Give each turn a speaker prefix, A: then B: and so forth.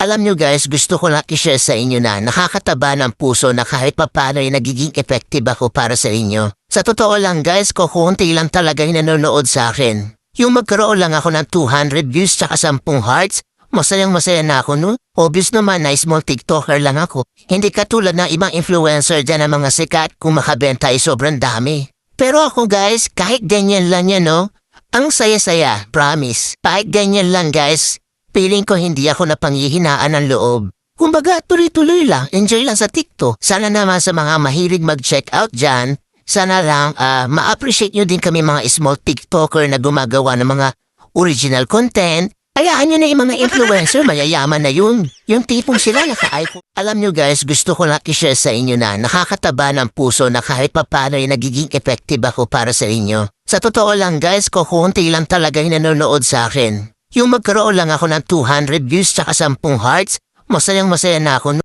A: Alam nyo guys, gusto ko lang i-share sa inyo na nakakataba ng puso na kahit papaano ay nagiging effective ako para sa inyo. Sa totoo lang guys, kukunti lang talaga yung nanonood sa akin. Yung magkaroon lang ako ng 200 views tsaka 10 hearts, masayang masaya na ako no? Obvious naman na small TikToker lang ako. Hindi katulad ng ibang influencer dyan ng mga sikat kung makabenta ay sobrang dami. Pero ako guys, kahit ganyan lang yan no? Ang saya-saya, promise. Kahit ganyan lang guys. Feeling ko hindi ako napanghihinaan ng loob. Kumbaga, tuloy-tuloy lang, enjoy lang sa TikTok. Sana naman sa mga mahilig mag-check out dyan, sana lang ma-appreciate nyo din kami mga small TikToker na gumagawa ng mga original content. Hayaan nyo na yung mga influencer, mayayaman na yun. Yung tipong sila naka-iPhone. Alam nyo guys, gusto ko lang i-share sa inyo na nakakataba ng puso na kahit papaano ay nagiging effective ako para sa inyo. Sa totoo lang guys, kukunti lang talaga yung nanonood sa akin. Yung magkaroon lang ako ng 200 views tsaka 10 hearts, masayang masaya na ako.